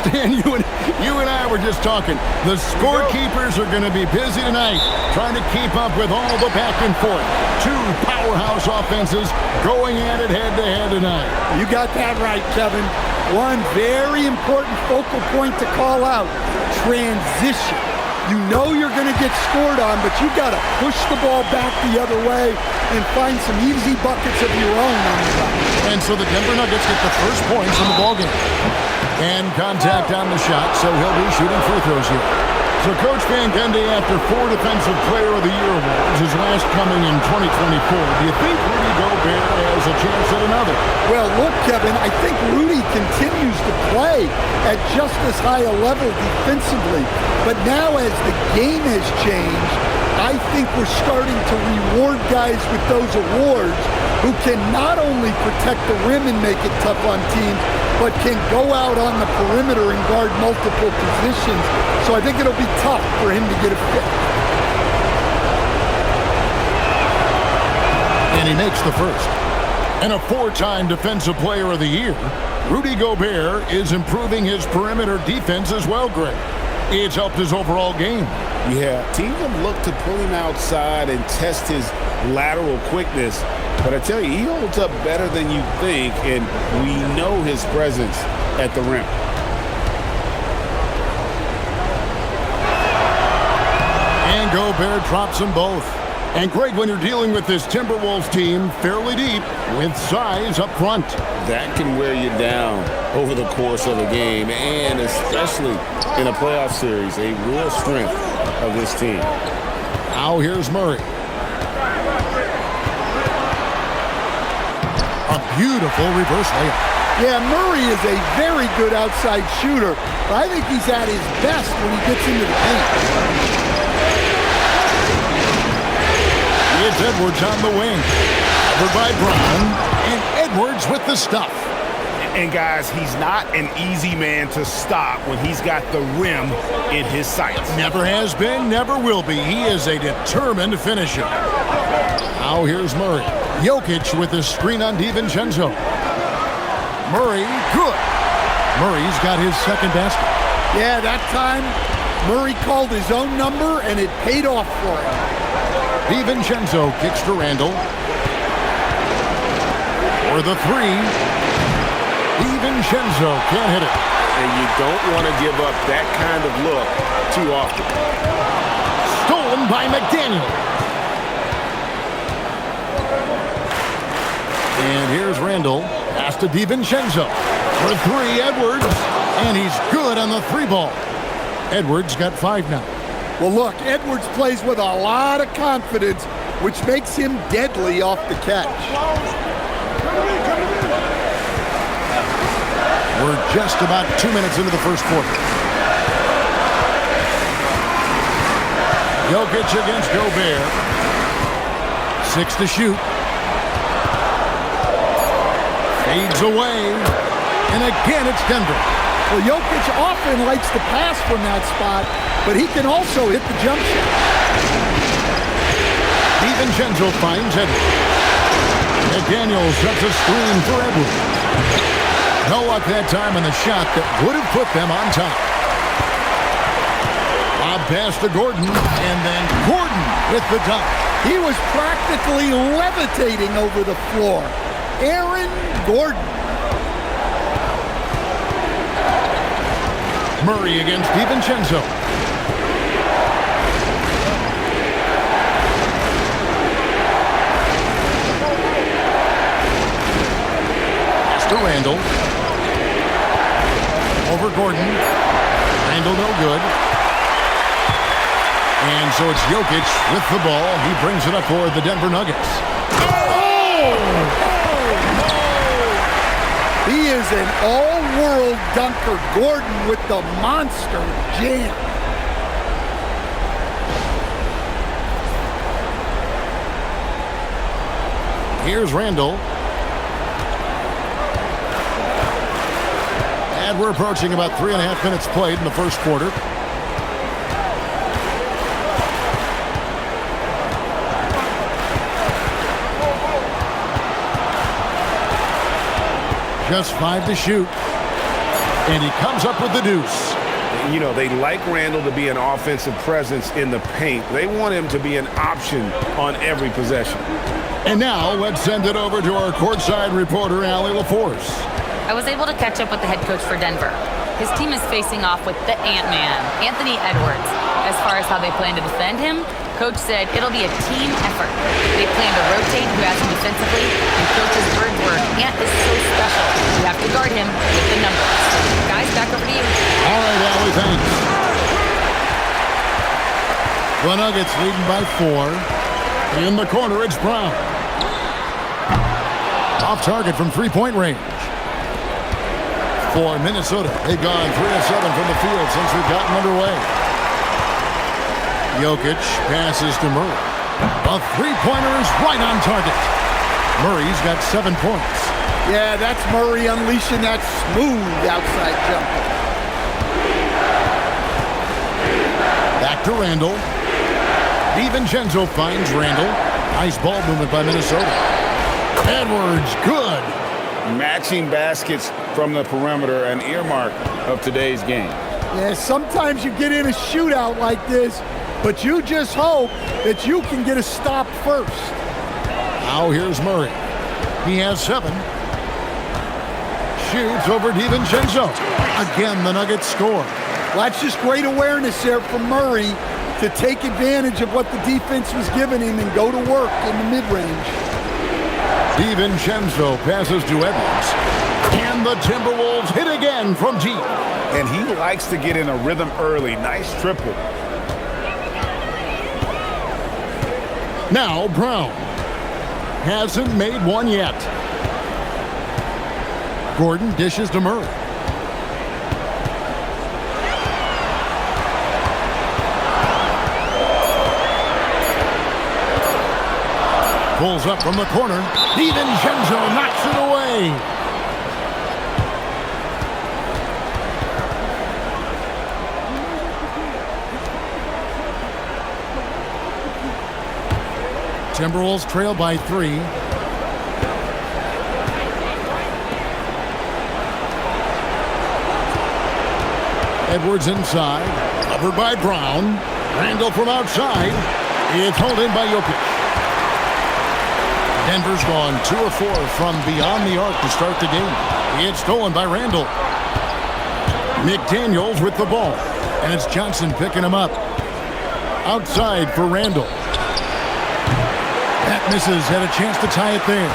Stan, you and I were just talking. The scorekeepers are going to be busy tonight trying to keep up with all the back and forth. Two powerhouse offenses going at it head-to-head tonight. You got that right, Kevin. One very important focal point to call out, transition. You know you're going to get scored on, but you got to push the ball back the other way and find some easy buckets of your own on the side. And so the Denver Nuggets get the first points in the ballgame. And contact on the shot, so he'll be shooting free throws here. So Coach Van Gundy, after 4 Defensive Player of the Year awards, his last coming in 2024, do you think Rudy Gobert has a chance at another? Well, look, Kevin, I think Rudy continues to play at just as high a level defensively. But now as the game has changed, I think we're starting to reward guys with those awards who can not only protect the rim and make it tough on teams, but can go out on the perimeter and guard multiple positions. So I think it'll be tough for him to get a fit. And he makes the first. And a 4-time Defensive Player of the Year, Rudy Gobert is improving his perimeter defense as well, Greg. It's helped his overall game. Yeah, teams have looked to pull him outside and test his lateral quickness. But I tell you, he holds up better than you think, and we know his presence at the rim. And Gobert drops them both. And Greg, when you're dealing with this Timberwolves team fairly deep with size up front, that can wear you down over the course of a game, and especially in a playoff series, a real strength of this team. Now here's Murray. A beautiful reverse layup. Yeah, Murray is a very good outside shooter, but I think he's at his best when he gets into the paint. It's Edwards on the wing. Covered by Brown, and Edwards with the stuff. And guys, he's not an easy man to stop when he's got the rim in his sights. Never has been, never will be. He is a determined finisher. Now here's Murray. Jokic with the screen on DiVincenzo. Murray, good. Murray's got his second basket. Yeah, that time Murray called his own number, and it paid off for him. DiVincenzo kicks to Randall. For the three. DiVincenzo can't hit it. And you don't want to give up that kind of look too often. Stolen by McDaniel. And here's Randall. Pass to DiVincenzo. For three, Edwards. And he's good on the three ball. Edwards got 5 now. Well, look, Edwards plays with a lot of confidence, which makes him deadly off the catch. We're just about 2 minutes into the first quarter. Jokic against Gobert. 6 to shoot. Fades away. And again, it's Denver. Well, Jokic often likes to pass from that spot, but he can also hit the jump shot. DiVincenzo finds Edwards. McDaniel sets a screen for Edwards. No luck that time on the shot that would have put them on top. Lob pass to Gordon, and then Gordon with the dunk. He was practically levitating over the floor. Aaron Gordon. Murray against DiVincenzo. Pass to Randall. Over Gordon. Randall no good. And so it's Jokic with the ball. He brings it up for the Denver Nuggets. He is an all-world dunker. Gordon with the monster jam. Here's Randall. And we're approaching about 3.5 minutes played in the first quarter. Just 5 to shoot. And he comes up with the deuce. You know, they like Randall to be an offensive presence in the paint. They want him to be an option on every possession. And now let's send it over to our courtside reporter, Allie LaForce. I was able to catch up with the head coach for Denver. His team is facing off with the Ant-Man, Anthony Edwards. As far as how they plan to defend him, Coach said it'll be a team effort. They plan to rotate who has him defensively, and Coach's bird's word, Ant is so special. You have to guard him with the numbers. Guys, back over to you. All right, Allie, thanks. The Nuggets leading by 4. In the corner, it's Brown. Off target from three-point range. For Minnesota, they've gone 3 of 7 from the field since we've gotten underway. Jokic passes to Murray. A three-pointer is right on target. Murray's got 7 points. Yeah, that's Murray unleashing that smooth outside jumper. Back to Randall. DiVincenzo finds Randall. Nice ball movement by Minnesota. Edwards, good. Matching baskets from the perimeter, an earmark of today's game. Yeah, sometimes you get in a shootout like this, but you just hope that you can get a stop first. Now here's Murray. He has 7. Shoots over DiVincenzo. Again, the Nuggets score. Well, that's just great awareness there from Murray to take advantage of what the defense was giving him and go to work in the mid-range. DiVincenzo passes to Edwards. And the Timberwolves hit again from deep. And he likes to get in a rhythm early. Nice triple. Now Brown. Hasn't made one yet. Gordon dishes to Murray. Pulls up from the corner. DiVincenzo knocks it away. Timberwolves trail by 3. Edwards inside. Covered by Brown. Randall from outside. It's held in by Jokic. Denver's gone 2 of 4 from beyond the arc to start the game. It's stolen by Randall. McDaniels with the ball. And it's Johnson picking him up. Outside for Randall. That misses. Had a chance to tie it there.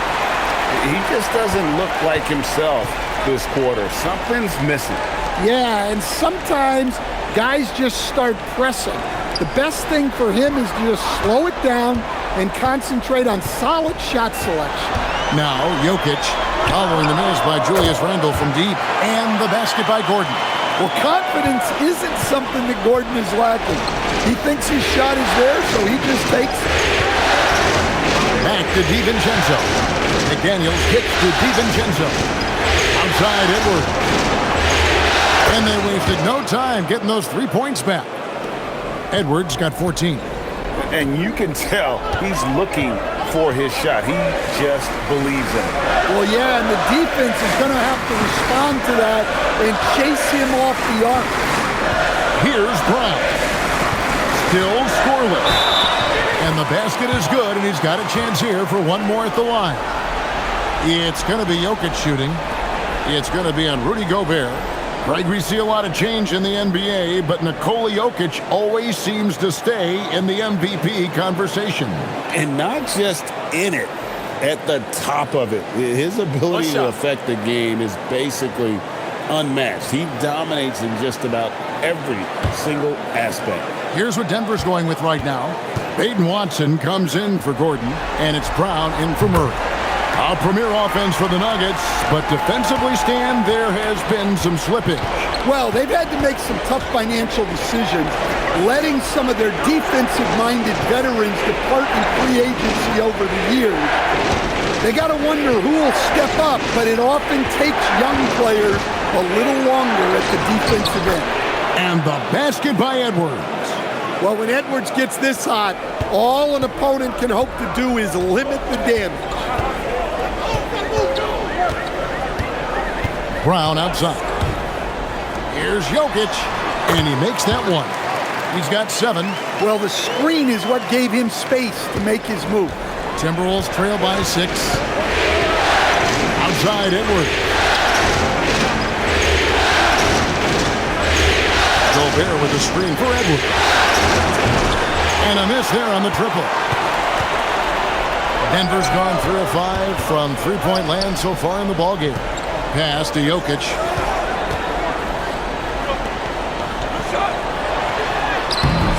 He just doesn't look like himself this quarter. Something's missing. Yeah, and sometimes guys just start pressing. The best thing for him is to just slow it down and concentrate on solid shot selection. Now Jokic following the miss by Julius Randle from deep. And the basket by Gordon. Well, confidence isn't something that Gordon is lacking. He thinks his shot is there, so he just takes it. Back to DiVincenzo. McDaniels hits to DiVincenzo. Outside Edwards. And they wasted no time getting those 3 points back. Edwards got 14. And you can tell he's looking for his shot. He just believes in it. Well, yeah, and the defense is going to have to respond to that and chase him off the arc. Here's Brown. Still scoreless. And the basket is good, and he's got a chance here for one more at the line. It's going to be Jokic shooting. It's going to be on Rudy Gobert. Right, we see a lot of change in the NBA, but Nikola Jokic always seems to stay in the MVP conversation. And not just in it, at the top of it. His ability to affect the game is basically unmatched. He dominates in just about every single aspect. Here's what Denver's going with right now. Peyton Watson comes in for Gordon, and it's Brown in for Murray. A premier offense for the Nuggets, but defensively, Stan, there has been some slippage. Well, they've had to make some tough financial decisions, letting some of their defensive-minded veterans depart in free agency over the years. They got to wonder who will step up, but it often takes young players a little longer at the defensive end. And the basket by Edwards. Well, when Edwards gets this hot, all an opponent can hope to do is limit the damage. Brown outside. Here's Jokic, and he makes that one. He's got 7. Well, the screen is what gave him space to make his move. Timberwolves trail by 6. Outside, Edwards. Gobert with the screen for Edwards. And a miss there on the triple. Denver's gone 3 of 5 from three-point land so far in the ballgame. Pass to Jokic.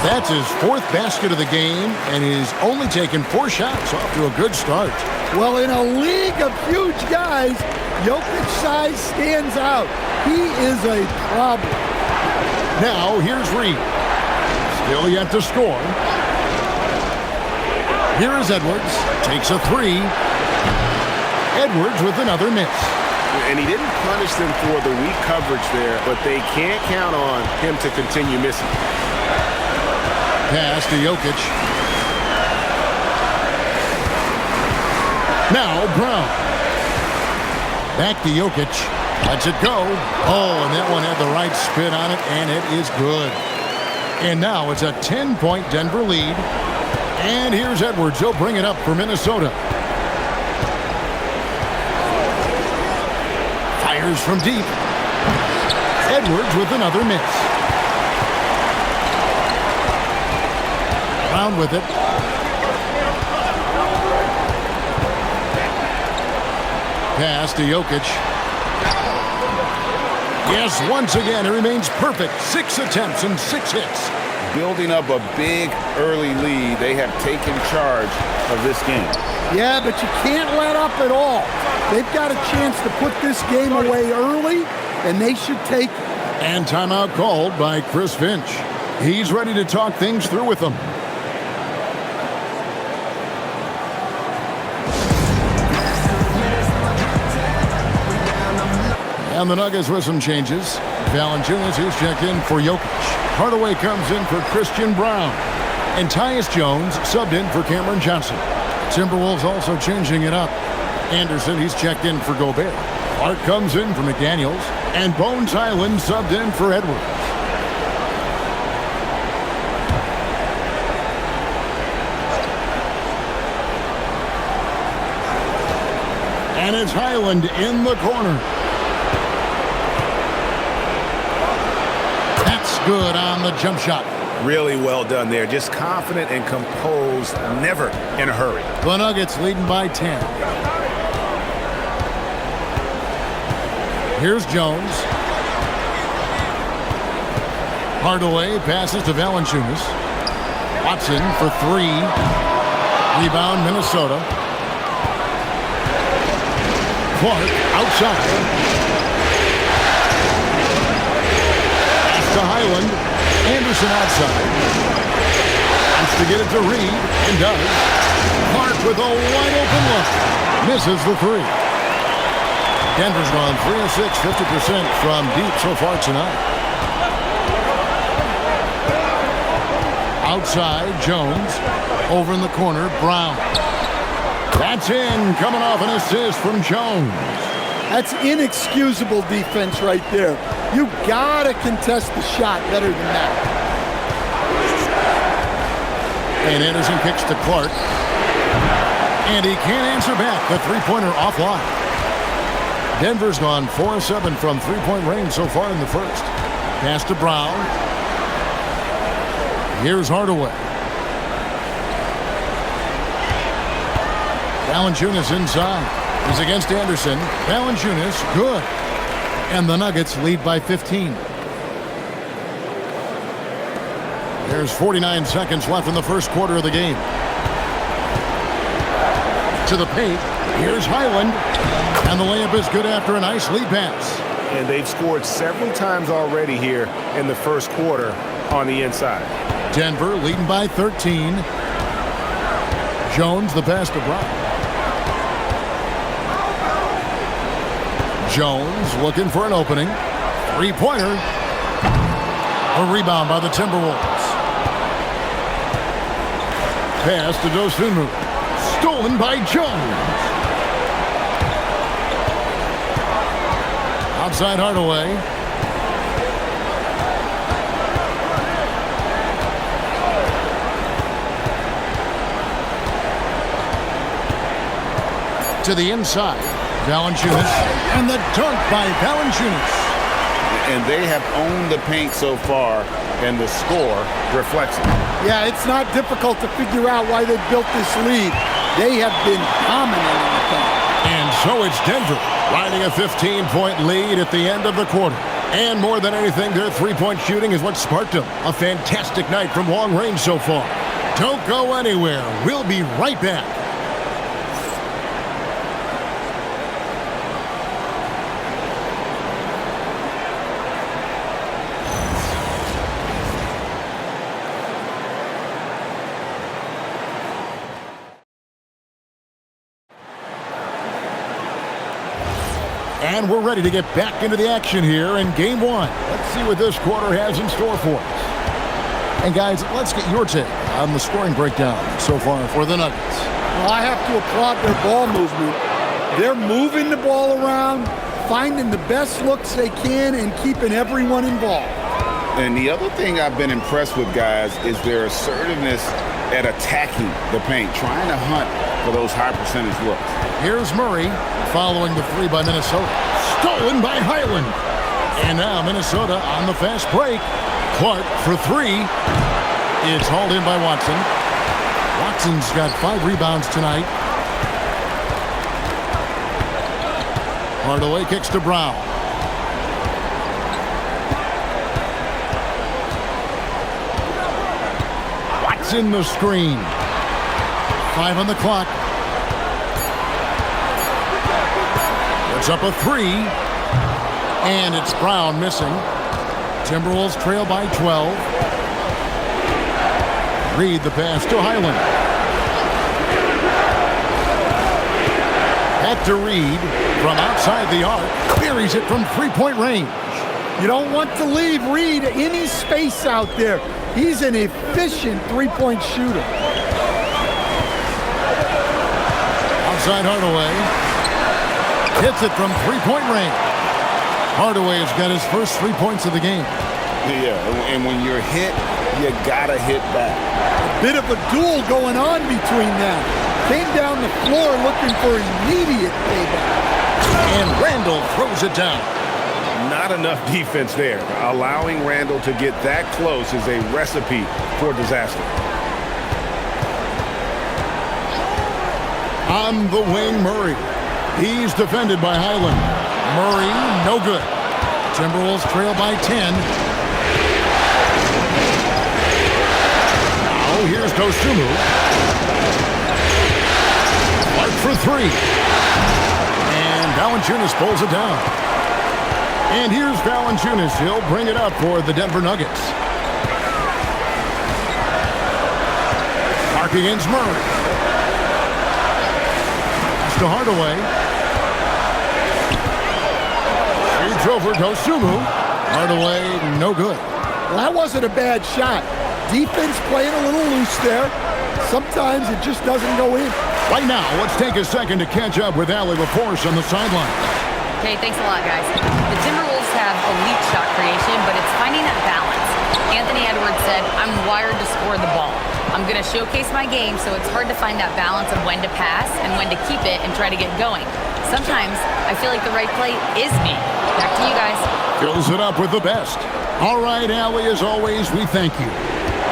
That's his 4th basket of the game, and he's only taken 4 shots, off to a good start. Well, in a league of huge guys, Jokic's size stands out. He is a problem. Now, here's Reed. Still yet to score. Here is Edwards. Takes a 3. Edwards with another miss. And he didn't punish them for the weak coverage there, but they can't count on him to continue missing. Pass to Jokic. Now Brown. Back to Jokic. Lets it go. Oh, and that one had the right spin on it, and it is good. And now it's a 10-point Denver lead. And here's Edwards. He'll bring it up for Minnesota. Fires from deep. Edwards with another miss. Brown with it. Pass to Jokic. Yes, once again, it remains perfect. 6 attempts and 6 hits. Building up a big early lead. They have taken charge of this game. Yeah, but you can't let up at all. They've got a chance to put this game away early, and they should take it. And timeout called by Chris Finch. He's ready to talk things through with them. And the Nuggets with some changes. Valanciunas, who's checked in for Jokic. Hardaway comes in for Christian Brown. And Tyus Jones subbed in for Cameron Johnson. Timberwolves also changing it up. Anderson, he's checked in for Gobert. Clark comes in for McDaniels. And Bones Highland subbed in for Edwards. And it's Highland in the corner. That's good on the jump shot. Really well done there. Just confident and composed, never in a hurry. The Nuggets leading by 10. Here's Jones. Hardaway passes to Valanciunas. Watson for 3. Rebound, Minnesota. Clark outside. To Highland. Anderson outside. Wants to get it to Reed, and does. Clark with a wide open look. Misses the 3. Denver's gone 3 of 6, 50% from deep so far tonight. Outside, Jones. Over in the corner, Brown. That's in, coming off an assist from Jones. That's inexcusable defense right there. You gotta contest the shot better than that. And Anderson kicks to Clark. And he can't answer back. The three-pointer offline. Denver's gone 4 of 7 from three-point range so far in the first. Pass to Brown. Here's Hardaway. Valanciunas inside. He's against Anderson. Valanciunas, good. And the Nuggets lead by 15. There's 49 seconds left in the first quarter of the game. To the paint. Here's Highland. And the layup is good after a nice lead pass. And they've scored several times already here in the first quarter on the inside. Denver leading by 13. Jones, the pass to Brown. Jones looking for an opening. Three-pointer. A rebound by the Timberwolves. Pass to Dosunmu. Stolen by Jones. Outside Hardaway. To the inside. Valanciunas. And the dunk by Valanciunas. And they have owned the paint so far, and the score reflects it. Yeah, it's not difficult to figure out why they built this lead. They have been dominant in the paint. And so it's Denver riding a 15-point lead at the end of the quarter. And more than anything, their three-point shooting is what sparked them. A fantastic night from long range so far. Don't go anywhere. We'll be right back. And we're ready to get back into the action here in Game 1. Let's see what this quarter has in store for us. And guys, let's get your take on the scoring breakdown so far for the Nuggets. Well, I have to applaud their ball movement. They're moving the ball around, finding the best looks they can, and keeping everyone involved. And the other thing I've been impressed with, guys, is their assertiveness at attacking the paint, trying to hunt for those high percentage looks. Here's Murray following the three by Minnesota. Stolen by Highland. And now Minnesota on the fast break. Clark for three. It's hauled in by Watson. Watson's got 5 rebounds tonight. Hardaway kicks to Brown. Watson the screen. 5 on the clock. It's up a 3. And it's Brown missing. Timberwolves trail by 12. Reed the pass to Highland. Back to Reed from outside the arc. Buries it from three-point range. You don't want to leave Reed any space out there. He's an efficient three-point shooter. Outside Hardaway. Hits it from three-point range. Hardaway has got his first 3 points of the game. Yeah, and when you're hit, you gotta hit back. A bit of a duel going on between them. Came down the floor looking for immediate payback. And Randall throws it down. Not enough defense there. Allowing Randall to get that close is a recipe for disaster. On the wing, Murray. He's defended by Highland. Murray, no good. Timberwolves trail by 10. Now here's Dosunmu. Clark for 3. And Valanciunas pulls it down. And here's Valanciunas. He'll bring it up for the Denver Nuggets. Clark against Murray. Pass to Hardaway. Over Dosunmu. Hardaway, no good. Well, that wasn't a bad shot. Defense playing a little loose there. Sometimes it just doesn't go in. Right now, let's take a second to catch up with Allie LaForce on the sideline. Okay, thanks a lot, guys. The Timberwolves have elite shot creation, but it's finding that balance. Anthony Edwards said, I'm wired to score the ball. I'm going to showcase my game, so it's hard to find that balance of when to pass and when to keep it and try to get going. Sometimes I feel like the right play is me. Back to you guys. Fills it up with the best. All right, Allie, as always, we thank you.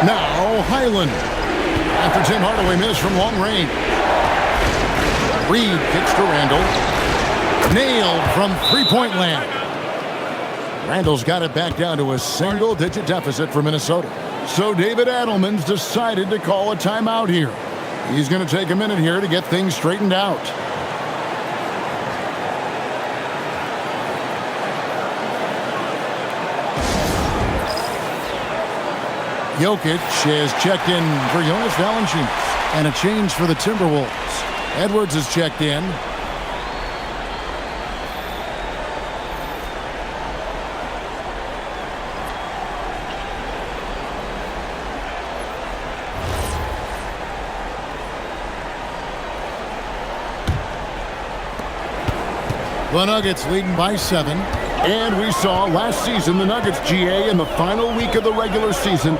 Now, Highland. After Tim Hardaway missed from long range. Reed kicks to Randall. Nailed from three-point land. Randall's got it back down to a single-digit deficit for Minnesota. So David Adelman's decided to call a timeout here. He's going to take a minute here to get things straightened out. Jokic has checked in for Jonas Valanciunas. And a change for the Timberwolves. Edwards has checked in. The Nuggets leading by 7. And we saw last season the Nuggets GA in the final week of the regular season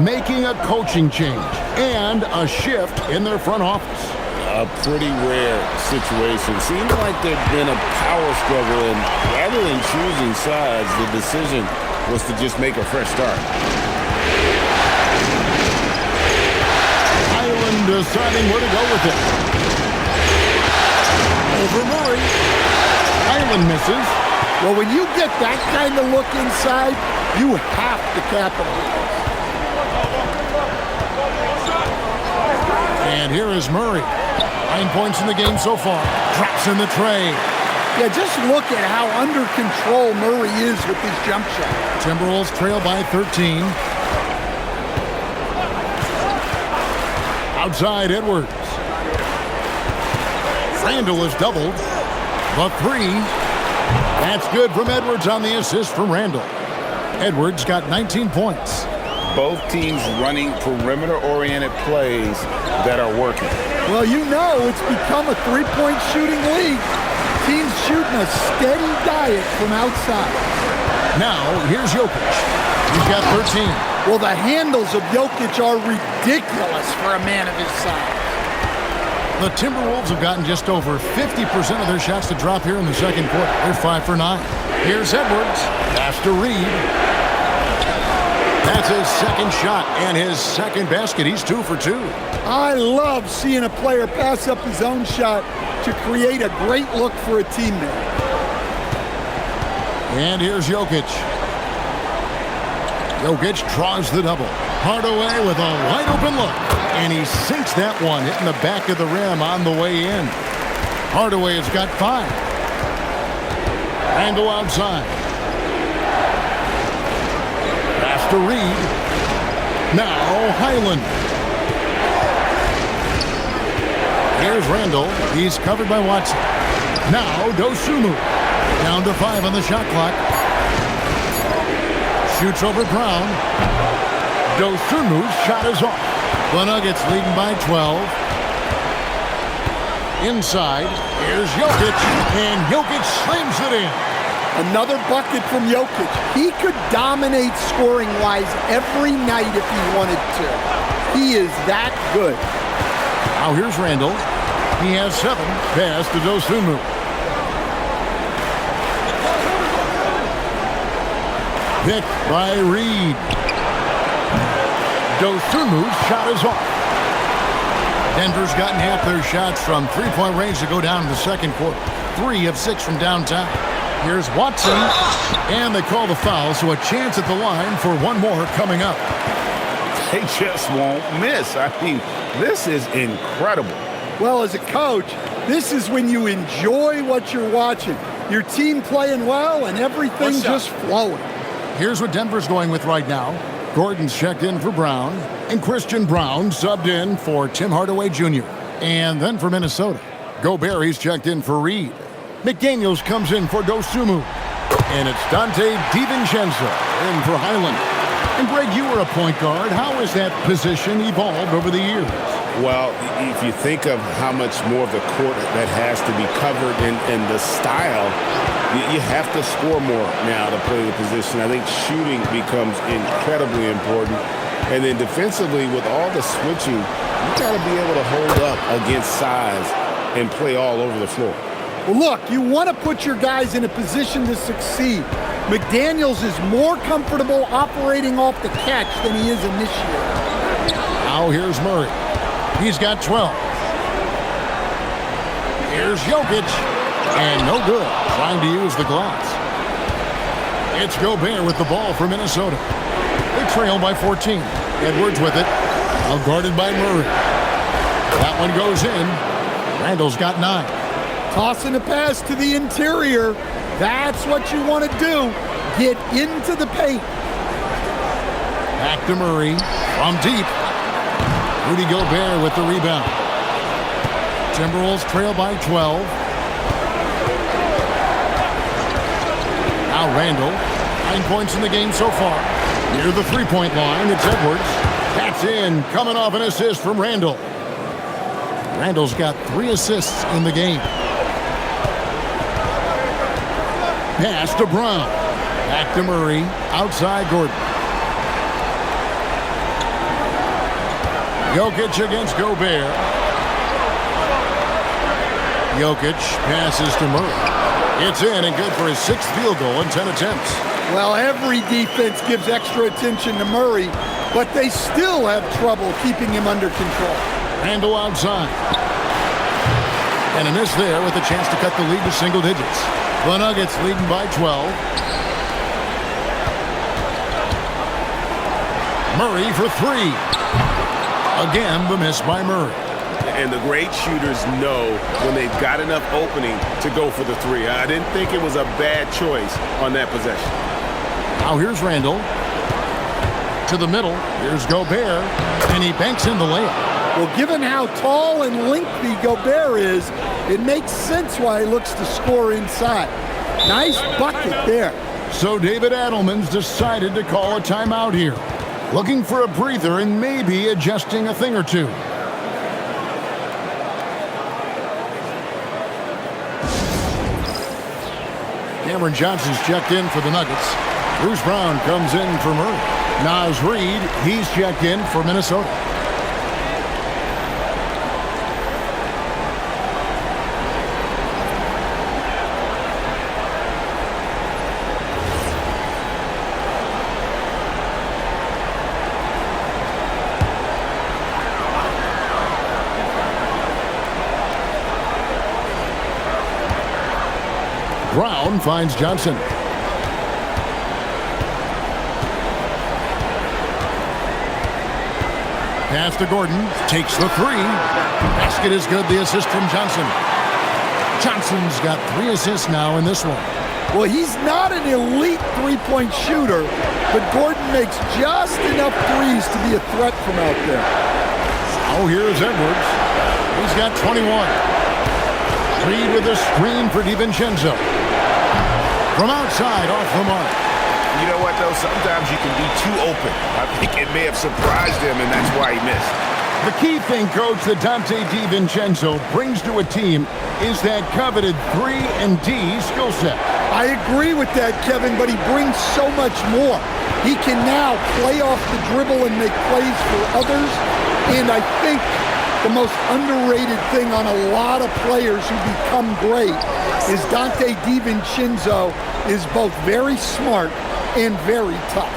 making a coaching change and a shift in their front office. a pretty rare situation. Seems like there's been a power struggle, and rather than choosing sides, the decision was to just make a fresh start. Island deciding where to go with it. Over Murray. Island misses. Well, when you get that kind of look inside, you have to capitalize. And here is Murray. 9 points in the game so far. Drops in the tray. Yeah, just look at how under control Murray is with his jump shot. Timberwolves trail by 13. Outside Edwards. Randall is doubled. The three. That's good from Edwards on the assist from Randall. Edwards got 19 points. Both teams running perimeter-oriented plays that are working. Well, you know it's become a three-point shooting league. Teams shooting a steady diet from outside. Now, here's Jokic. He's got 13. Well, the handles of Jokic are ridiculous for a man of his size. The Timberwolves have gotten just over 50% of their shots to drop here in the second quarter. They're 5 for 9. Here's Edwards. Pass to Reed. That's his second shot and his second basket. He's 2 for 2. I love seeing a player pass up his own shot to create a great look for a teammate. And here's Jokic. Jokic draws the double. Hardaway with a wide open look. And he sinks that one, hitting the back of the rim on the way in. Hardaway has got 5. Randall outside. Pass to Reed. Now Highland. Here's Randall. He's covered by Watson. Now Dosunmu. Down to 5 on the shot clock. Shoots over Brown. Dosunmu's shot is off. The Nuggets leading by 12. Inside, here's Jokic, and Jokic slams it in. Another bucket from Jokic. He could dominate scoring-wise every night if he wanted to. He is that good. Now here's Randall. He has 7. Pass to Dosunmu. Picked by Reed. Dosunmu's shot is off. Denver's gotten half their shots from three-point range to go down in the second quarter. 3 of 6 from downtown. Here's Watson, and they call the foul, so a chance at the line for one more coming up. They just won't miss. I mean, this is incredible. Well, as a coach, this is when you enjoy what you're watching. Your team playing well and everything just flowing. Here's what Denver's going with right now. Gordon's checked in for Brown, and Christian Brown subbed in for Tim Hardaway Jr. And then for Minnesota, Gobert's checked in for Reed. McDaniels comes in for Dosunmu. And it's Dante DiVincenzo in for Highland. And Greg, you were a point guard. How has that position evolved over the years? Well, if you think of how much more of the court that has to be covered and the style, you have to score more now to play the position. I think shooting becomes incredibly important. And then defensively, with all the switching, you got to be able to hold up against size and play all over the floor. Well, look, you want to put your guys in a position to succeed. McDaniels is more comfortable operating off the catch than he is initiating. Now here's Murray. He's got 12. Here's Jokic. And no good. Trying to use the glass. It's Gobert with the ball for Minnesota. They trail by 14. Edwards with it. Now guarded by Murray. That one goes in. Randall's got 9. Tossing a pass to the interior. That's what you want to do. Get into the paint. Back to Murray from deep. Rudy Gobert with the rebound. Timberwolves trail by 12. Now Randall. 9 points in the game so far. Near the three-point line, it's Edwards. That's in. Coming off an assist from Randall. Randall's got 3 assists in the game. Pass to Brown. Back to Murray. Outside Gordon. Jokic against Gobert. Jokic passes to Murray. It's in and good for his 6th field goal in 10 attempts. Well, every defense gives extra attention to Murray, but they still have trouble keeping him under control. Randle outside. And a miss there with a chance to cut the lead to single digits. The Nuggets leading by 12. Murray for 3. Again, the miss by Murray. And the great shooters know when they've got enough opening to go for the 3. I didn't think it was a bad choice on that possession. Now here's Randle. To the middle. Here's Gobert. And he banks in the layup. Well, given how tall and lengthy Gobert is, it makes sense why he looks to score inside. Nice bucket there. So David Adelman's decided to call a timeout here. Looking for a breather and maybe adjusting a thing or two. Cameron Johnson's checked in for the Nuggets. Bruce Brown comes in for Murray. Naz Reid, he's checked in for Minnesota. Brown finds Johnson. Pass to Gordon. Takes the 3. Basket is good. The assist from Johnson. Johnson's got 3 assists now in this one. Well, he's not an elite three-point shooter, but Gordon makes just enough threes to be a threat from out there. Oh, here's Edwards. He's got 21. Reid with a screen for DiVincenzo. From outside, off the mark. You know what, though? Sometimes you can be too open. I think it may have surprised him, and that's why he missed. The key thing, Coach, that Dante DiVincenzo brings to a team is that coveted 3-and-D skill set. I agree with that, Kevin, but he brings so much more. He can now play off the dribble and make plays for others, and I think the most underrated thing on a lot of players who become great is Dante DiVincenzo is both very smart and very tough.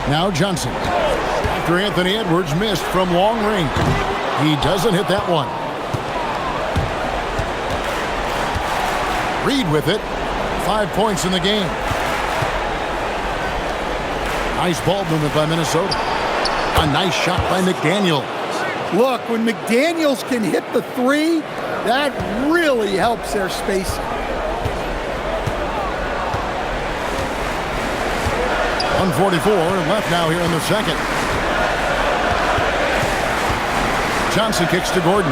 Now Johnson. After Anthony Edwards missed from long range. He doesn't hit that one. Reid with it. 5 points in the game. Nice ball movement by Minnesota. A nice shot by McDaniel. Look, when McDaniels can hit the 3, that really helps their spacing. 1:44 left now here in the second. Johnson kicks to Gordon.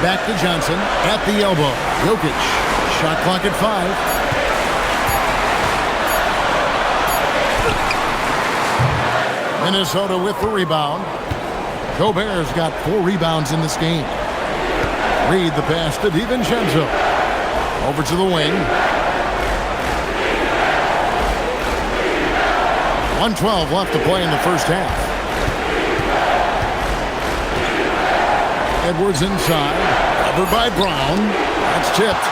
Back to Johnson at the elbow. Jokic. Shot clock at 5. Minnesota with the rebound. Gobert's got 4 rebounds in this game. Reid the pass to DiVincenzo. Over to the wing. 1:12 left to play in the first half. Edwards inside. Covered by Brown. That's tipped.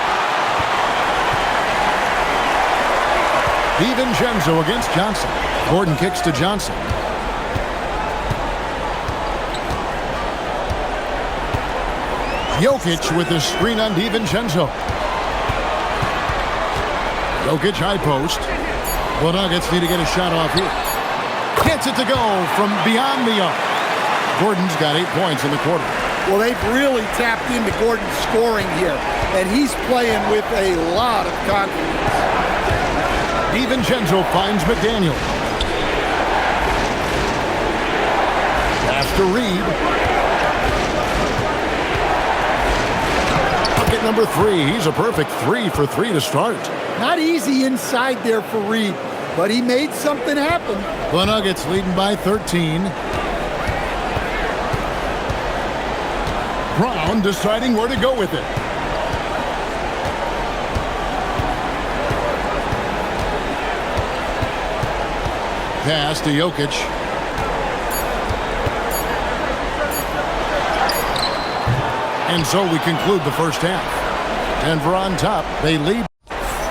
DiVincenzo against Johnson. Gordon kicks to Johnson. Jokic with the screen on DiVincenzo. Jokic high post. The Nuggets need to get a shot off here. Gets it to go from beyond the arc. Gordon's got 8 points in the quarter. Well, they've really tapped into Gordon's scoring here, and he's playing with a lot of confidence. DiVincenzo finds McDaniel. Pass to Reid. Bucket number 3. He's a perfect 3 for 3 to start. Not easy inside there for Reid, but he made something happen. The Nuggets leading by 13. Brown deciding where to go with it. Pass to Jokic. And so we conclude the first half. Denver on top. They lead.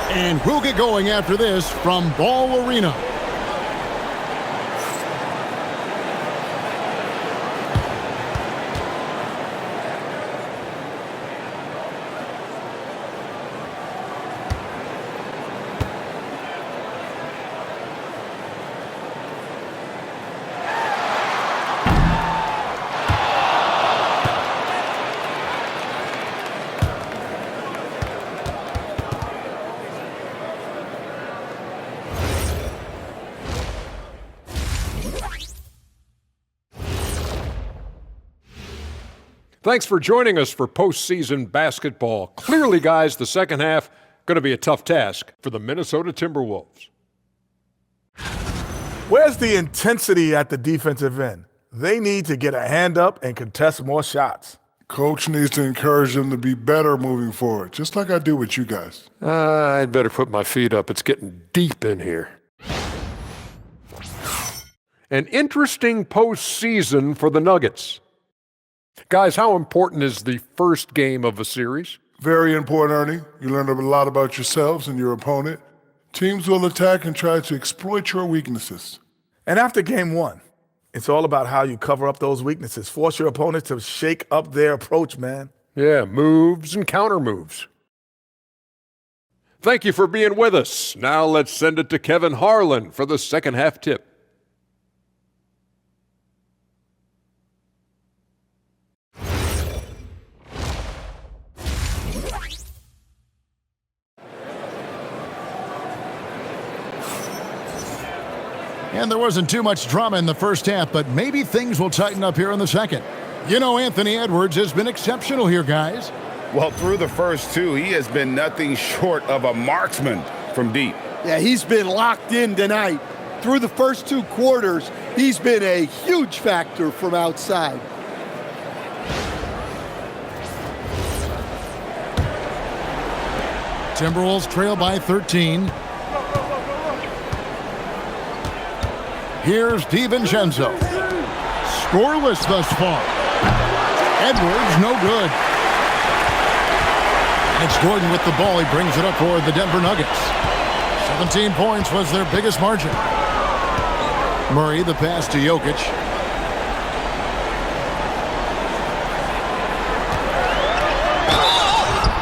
And we'll get going after this from Ball Arena. Thanks for joining us for postseason basketball. Clearly, guys, the second half going to be a tough task for the Minnesota Timberwolves. Where's the intensity at the defensive end? They need to get a hand up and contest more shots. Coach needs to encourage them to be better moving forward, just like I do with you guys. I'd better put my feet up. It's getting deep in here. An interesting postseason for the Nuggets. Guys, how important is the first game of a series? Very important, Ernie. You learn a lot about yourselves and your opponent. Teams will attack and try to exploit your weaknesses. And after game one, it's all about how you cover up those weaknesses. Force your opponent to shake up their approach, man. Yeah, moves and counter moves. Thank you for being with us. Now let's send it to Kevin Harlan for the second half tip. And there wasn't too much drama in the first half, but maybe things will tighten up here in the second. You know, Anthony Edwards has been exceptional here, guys. Well, through the first two, he has been nothing short of a marksman from deep. Yeah, he's been locked in tonight. Through the first two quarters, he's been a huge factor from outside. Timberwolves trail by 13. Here's DiVincenzo. Scoreless thus far. Edwards, no good. And it's Gordon with the ball. He brings it up for the Denver Nuggets. 17 points was their biggest margin. Murray, the pass to Jokic.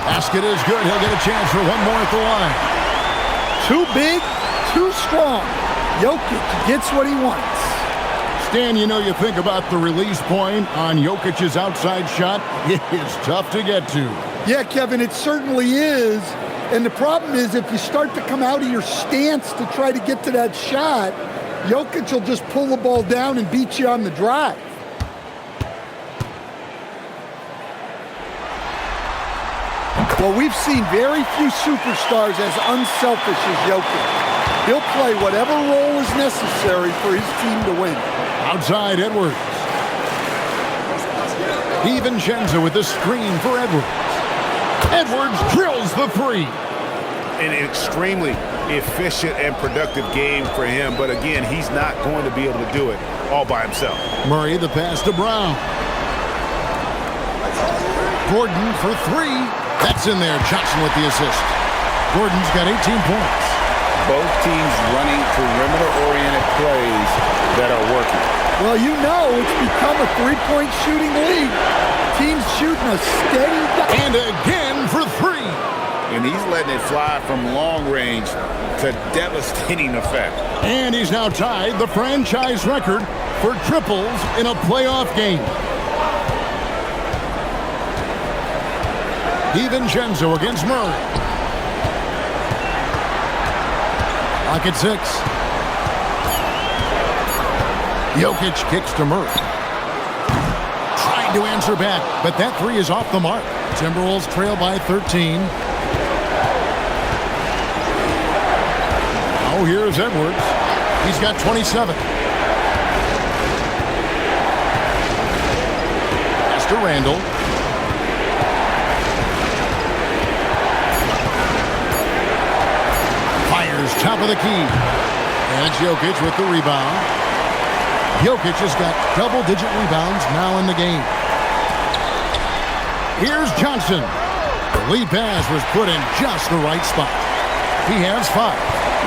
Basket is good. He'll get a chance for one more at the line. Too big, too strong. Jokic gets what he wants. Stan, you know, you think about the release point on Jokic's outside shot. It is tough to get to. Yeah, Kevin, it certainly is. And the problem is if you start to come out of your stance to try to get to that shot, Jokic will just pull the ball down and beat you on the drive. Well, we've seen very few superstars as unselfish as Jokic. He'll play whatever role is necessary for his team to win. Outside Edwards. DiVincenzo with the screen for Edwards. Edwards drills the three. An extremely efficient and productive game for him, but again, he's not going to be able to do it all by himself. Murray, the pass to Brown. Gordon for three. That's in there. Johnson with the assist. Gordon's got 18 points. Both teams running perimeter-oriented plays that are working. Well, you know it's become a three-point shooting league. Teams shooting a steady... And again for three. And he's letting it fly from long range to devastating effect. And he's now tied the franchise record for triples in a playoff game. DiVincenzo against Murray. Lock at 6. Jokic kicks to Murray. Trying to answer back, but that three is off the mark. Timberwolves trail by 13. Oh, here's Edwards. He's got 27. Pass to Randall. Top of the key. And it's Jokic with the rebound. Jokic has got double-digit rebounds now in the game. Here's Johnson. The lead pass was put in just the right spot. He has 5.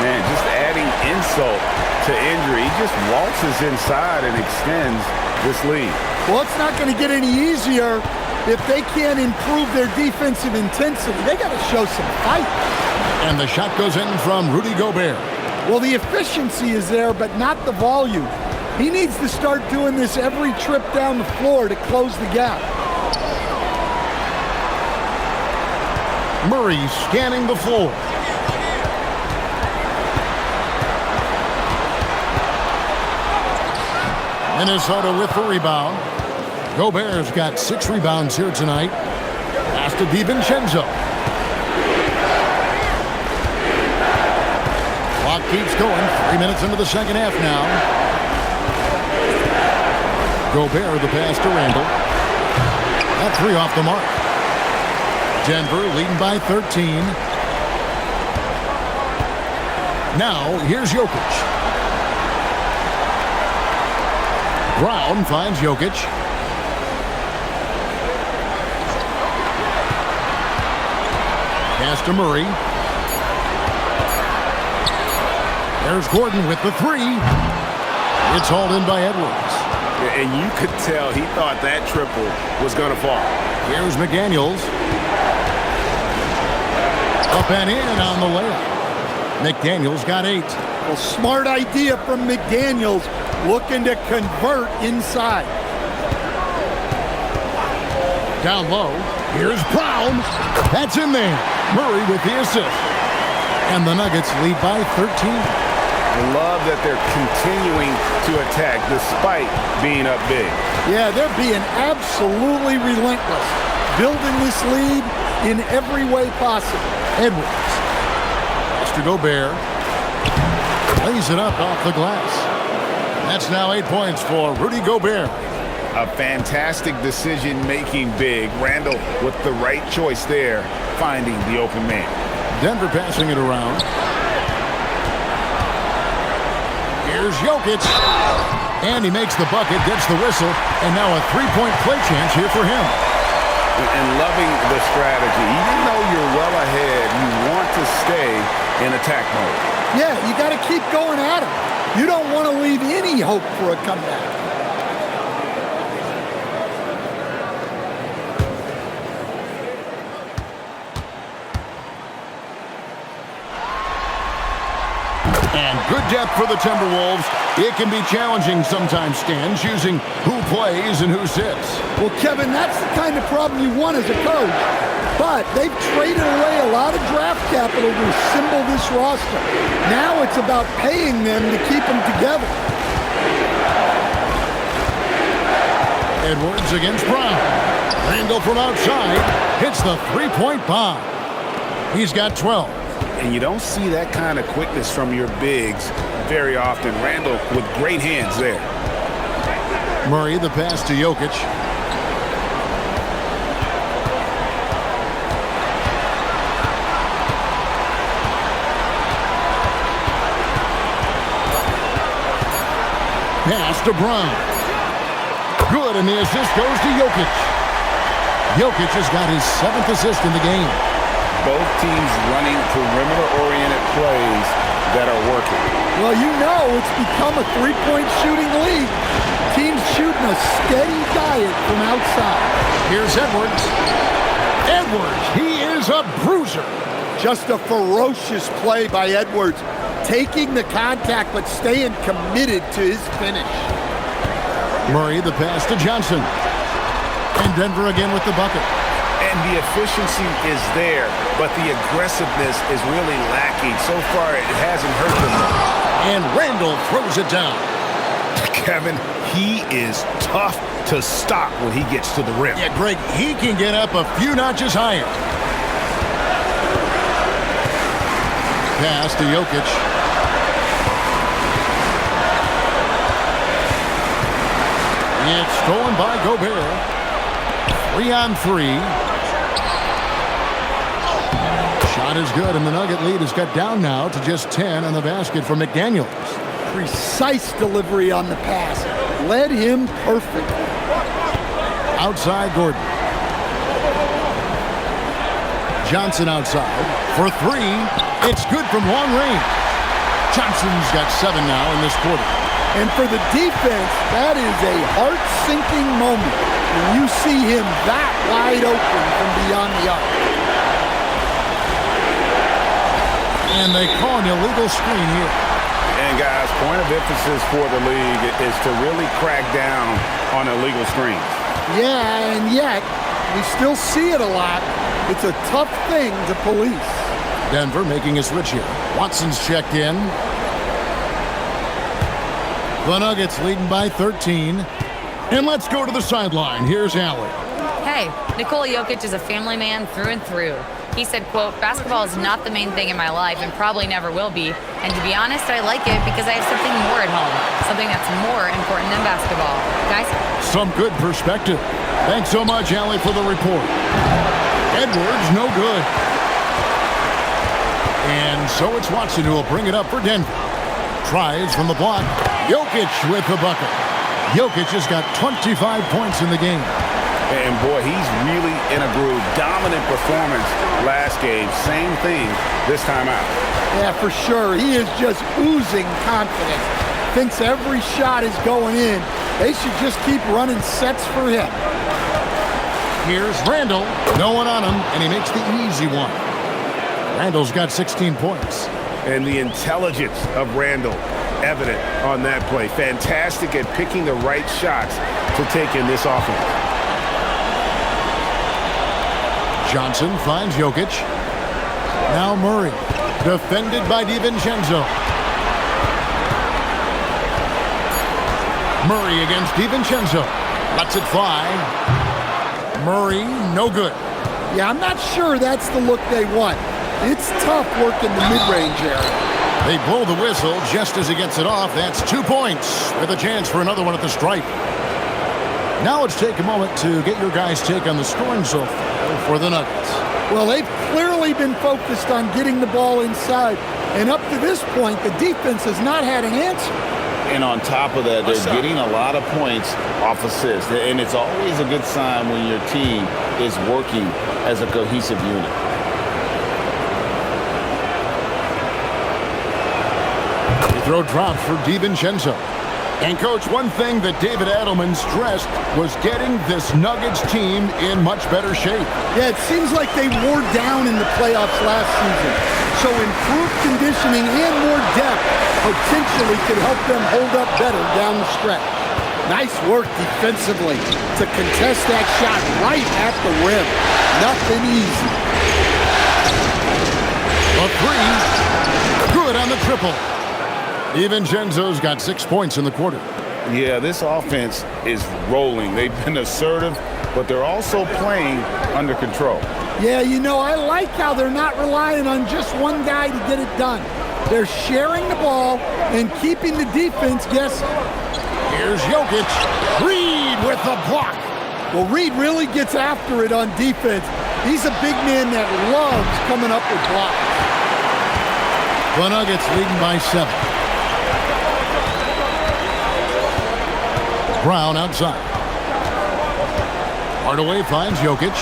Man, just adding insult to injury. He just waltzes inside and extends this lead. Well, it's not going to get any easier if they can't improve their defensive intensity. They got to show some fight. And the shot goes in from Rudy Gobert. Well, the efficiency is there, but not the volume. He needs to start doing this every trip down the floor to close the gap. Murray scanning the floor. Minnesota with the rebound. Gobert's got 6 rebounds here tonight. Pass to DiVincenzo. Clock keeps going. 3 minutes into the second half now. Gobert the pass to Randall. That 3 off the mark. Denver leading by 13. Now here's Jokic. Brown finds Jokic. Pass to Murray. There's Gordon with the 3. It's hauled in by Edwards. Yeah, and you could tell he thought that triple was going to fall. Here's McDaniels. Up and in on the layup. McDaniels got 8. Well, smart idea from McDaniels, looking to convert inside. Down low. Here's Brown. That's in there. Murray with the assist. And the Nuggets lead by 13. I love that they're continuing to attack despite being up big. Yeah, they're being absolutely relentless, building this lead in every way possible. Edwards. Mr. Gobert. Lays it up off the glass. That's now 8 points for Rudy Gobert. A fantastic decision-making big. Randall with the right choice there, finding the open man. Denver passing it around. Here's Jokic. And he makes the bucket, gets the whistle, and now a 3-point play chance here for him. And loving the strategy. Even though you're well ahead, you want to stay in attack mode. Yeah, you got to keep going at him. You don't want to leave any hope for a comeback. And good depth for the Timberwolves. It can be challenging sometimes, Stan, choosing who plays and who sits. Well, Kevin, that's the kind of problem you want as a coach. But they've traded away a lot of draft capital to assemble this roster. Now it's about paying them to keep them together. Edwards against Brown. Randall from outside hits the 3-point bomb. He's got 12. And you don't see that kind of quickness from your bigs very often. Randall with great hands there. Murray the pass to Jokic. Pass to Brown. Good, and the assist goes to Jokic. Jokic has got his 7th assist in the game. Both teams running perimeter-oriented plays that are working. Well, you know it's become a 3-point shooting league. Teams shooting a steady diet from outside. Here's Edwards. Edwards, he is a bruiser. Just a ferocious play by Edwards. Taking the contact, but staying committed to his finish. Murray the pass to Johnson. And Denver again with the bucket. And the efficiency is there, but the aggressiveness is really lacking. So far, it hasn't hurt them. And Randall throws it down. Kevin, he is tough to stop when he gets to the rim. Yeah, Greg, he can get up a few notches higher. Pass to Jokic. It's stolen by Gobert. 3-on-3. Shot is good, and the Nugget lead is cut down now to just 10 on the basket for McDaniels. Precise delivery on the pass. Led him perfect. Outside Gordon. Johnson outside for three. It's good from long range. Johnson's got 7 now in this quarter. And for the defense, that is a heart-sinking moment when you see him that wide open from beyond the arc. And they call an illegal screen here. And guys, point of emphasis for the league is to really crack down on illegal screens. Yeah, and yet we still see it a lot. It's a tough thing to police. Denver making a switch here. Watson's checked in. The Nuggets leading by 13. And let's go to the sideline. Here's Allie. Hey, Nikola Jokic is a family man through and through. He said, quote, "Basketball is not the main thing in my life and probably never will be. And to be honest, I like it because I have something more at home, something that's more important than basketball." Guys? Some good perspective. Thanks so much, Allie, for the report. Edwards, no good. And so it's Watson who will bring it up for Denver. Tries from the block. Jokic with the bucket. Jokic has got 25 points in the game. And boy, he's really in a groove. Dominant performance last game. Same thing this time out. Yeah, for sure. He is just oozing confidence. Thinks every shot is going in. They should just keep running sets for him. Here's Randall. No one on him, and he makes the easy one. Randall's got 16 points. And the intelligence of Randall evident on that play. Fantastic at picking the right shots to take in this offense. Johnson finds Jokic. Now Murray. Defended by DiVincenzo. Murray against DiVincenzo. Lets it fly. Murray, no good. Yeah, I'm not sure that's the look they want. It's tough working the mid-range area. They blow the whistle just as he gets it off. That's 2 points with a chance for another one at the stripe. Now let's take a moment to get your guys' take on the scoring so far for the Nuggets. Well, they've clearly been focused on getting the ball inside. And up to this point, the defense has not had an answer. And on top of that, they're getting a lot of points off assists. And it's always a good sign when your team is working as a cohesive unit. Throw dropped for DiVincenzo. And, Coach, one thing that David Adelman stressed was getting this Nuggets team in much better shape. Yeah, it seems like they wore down in the playoffs last season. So improved conditioning and more depth potentially could help them hold up better down the stretch. Nice work defensively to contest that shot right at the rim. Nothing easy. A three. Good on the triple. DiVincenzo's got 6 points in the quarter. Yeah, this offense is rolling. They've been assertive, but they're also playing under control. Yeah, you know, I like how they're not relying on just one guy to get it done. They're sharing the ball and keeping the defense guessing. Here's Jokic. Reed with the block. Well, Reed really gets after it on defense. He's a big man that loves coming up with blocks. The Nuggets leading by 7. Brown outside. Hardaway finds Jokic.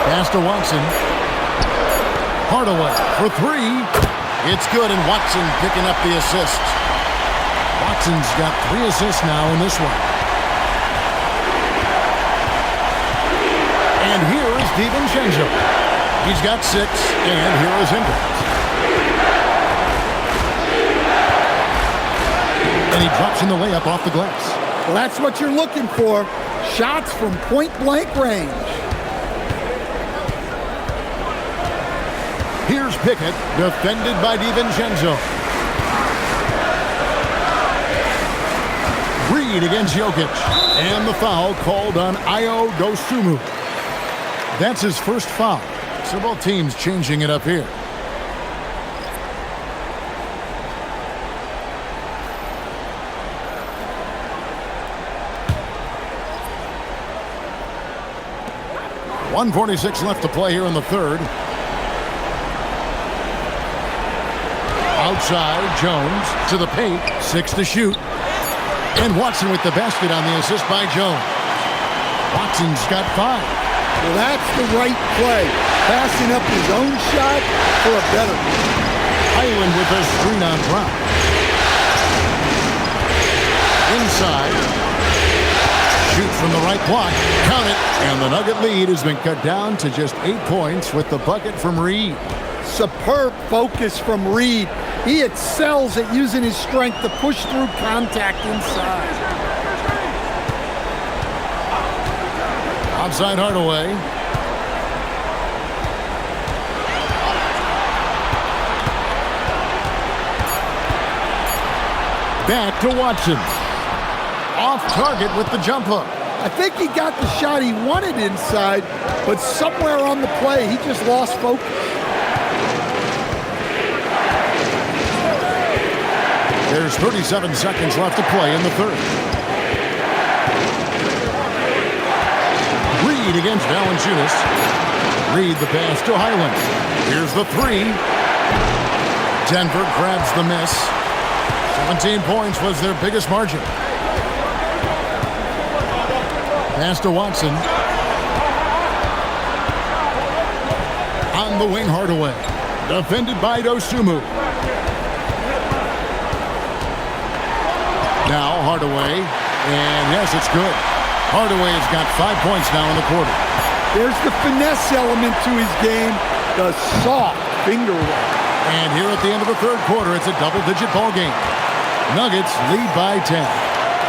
Pass to Watson. Hardaway for three. It's good, and Watson picking up the assist. Watson's got 3 assists now in this one. And here is DiVincenzo. He's got 6, and here is Hendricks. And he drops in the layup off the glass. Well, that's what you're looking for. Shots from point-blank range. Here's Pickett, defended by DiVincenzo. Reed against Jokic. And the foul called on Ayo Dosunmu. That's his first foul. So both teams changing it up here. .146 left to play here in the third. Outside, Jones to the paint. 6 to shoot. And Watson with the basket on the assist by Jones. Watson's got 5. Well, that's the right play. Passing up his own shot for a better one. Highland with a screen on Brown. Inside. Shoots from the right block. Count it. And the Nugget lead has been cut down to just 8 points with the bucket from Reed. Superb focus from Reed. He excels at using his strength to push through contact inside. Outside Hardaway. Back to Watson. Off target with the jump hook. I think he got the shot he wanted inside, but somewhere on the play, he just lost focus. There's 37 seconds left to play in the third. Reed against Valanciunas. Reed the pass to Highland. Here's the 3. Denver grabs the miss. 17 points was their biggest margin. Pass to Watson. On the wing, Hardaway. Defended by Dosunmu. Now Hardaway. And yes, it's good. Hardaway has got 5 points now in the quarter. There's the finesse element to his game. The soft finger work. And here at the end of the third quarter, it's a double-digit ball game. Nuggets lead by 10.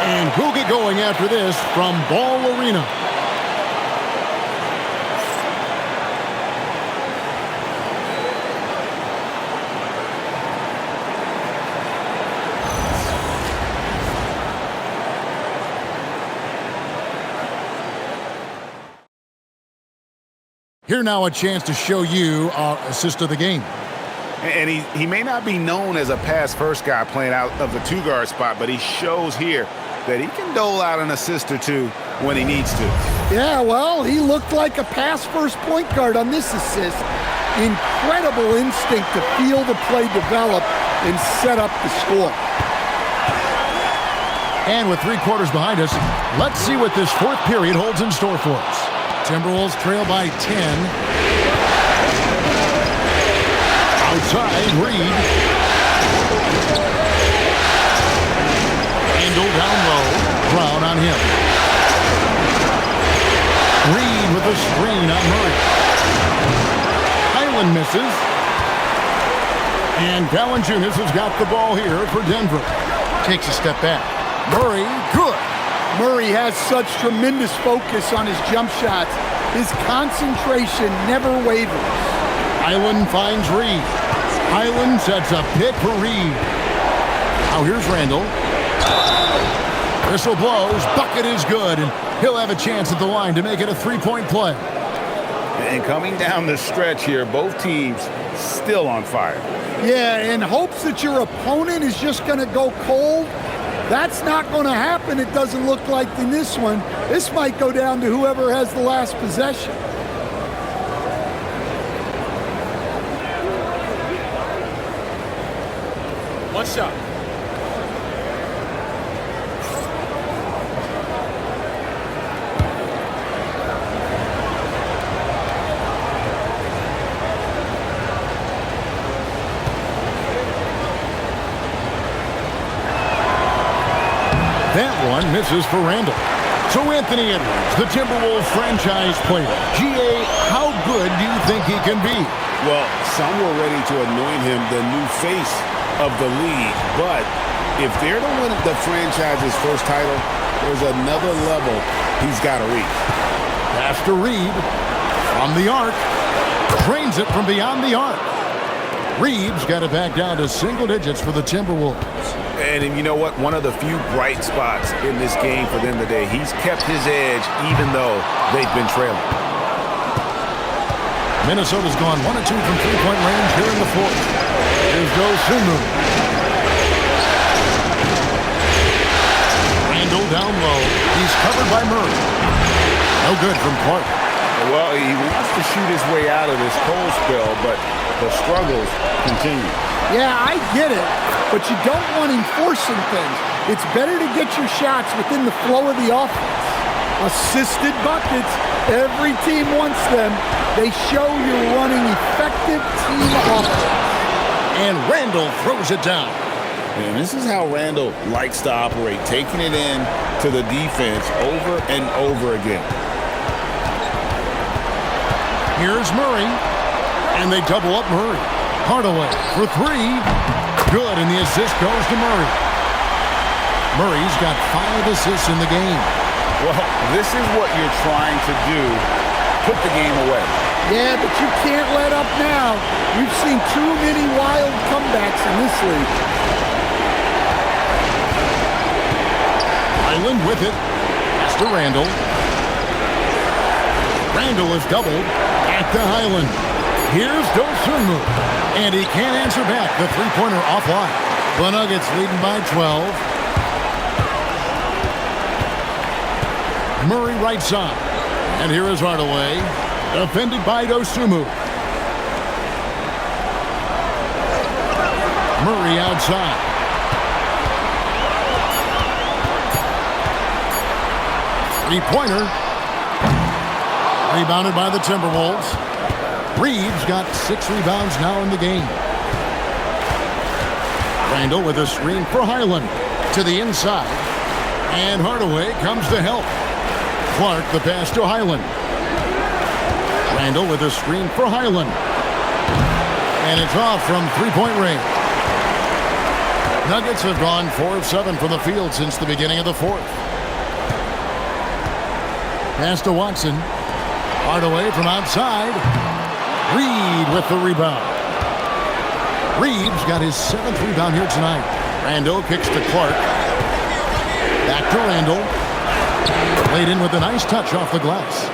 And who'll get going after this from Ball Arena? Here now a chance to show you our assist of the game. And he may not be known as a pass-first guy playing out of the two-guard spot, but he shows here that he can dole out an assist or two when he needs to. Yeah, well, he looked like a pass-first point guard on this assist. Incredible instinct to feel the play develop and set up the score. And with 3 quarters behind us, let's see what this fourth period holds in store for us. Timberwolves trail by 10. Outside, Reed. Handle down low. Brown on him. Reed with a screen on Murray. Highland misses. And Valanciunas has got the ball here for Denver. Takes a step back. Murray, good. Murray has such tremendous focus on his jump shots. His concentration never wavers. Highland finds Reed. Highland sets a pick for Reed. Now here's Randall. Whistle blows. Bucket is good. And he'll have a chance at the line to make it a 3-point play. And coming down the stretch here, both teams still on fire. Yeah, in hopes that your opponent is just going to go cold. That's not going to happen, it doesn't look like in this one. This might go down to whoever has the last possession. One shot. That one misses for Randall. So Anthony Edwards, the Timberwolves franchise player. G.A., how good do you think he can be? Well, some were ready to anoint him the new face of the league. But if they're to win the franchise's first title, there's another level he's got to reach. Pass to Reed. From the arc. Drains it from beyond the arc. Reed's got it back down to single digits for the Timberwolves. And you know what? One of the few bright spots in this game for them today. He's kept his edge even though they've been trailing. Minnesota's gone 1 of 2 from three-point range here in the fourth. Here's Dosunmu. Randall down low. He's covered by Murray. No good from Clark. Well, he wants to shoot his way out of this cold spell, but the struggles continue. Yeah, I get it, but you don't want him forcing things. It's better to get your shots within the flow of the offense. Assisted buckets, every team wants them. They show you're running effective team offense. And Randall throws it down. And this is how Randall likes to operate, taking it in to the defense over and over again. Here's Murray, and they double up Murray. Hardaway for three. Good, and the assist goes to Murray. Murray's got 5 assists in the game. Well, this is what you're trying to do, put the game away. Yeah, but you can't let up now. We've seen too many wild comebacks in this league. Island with it. Pass to Randall. Randall is doubled at the Highland. Here's Dosunmu, and he can't answer back. The three-pointer offline. The Nuggets leading by 12. Murray right side. And here is Hardaway. Defended by Dosunmu. Murray outside. Three-pointer. Rebounded by the Timberwolves. Reeves got 6 rebounds now in the game. Randall with a screen for Highland to the inside. And Hardaway comes to help. Clark the pass to Highland. Randall with a screen for Highland. And it's off from three-point range. Nuggets have gone 4 of 7 from the field since the beginning of the fourth. Pass to Watson. Hardaway from outside. Reed with the rebound. Reeves got his 7th rebound here tonight. Randall kicks to Clark. Back to Randall. Laid in with a nice touch off the glass.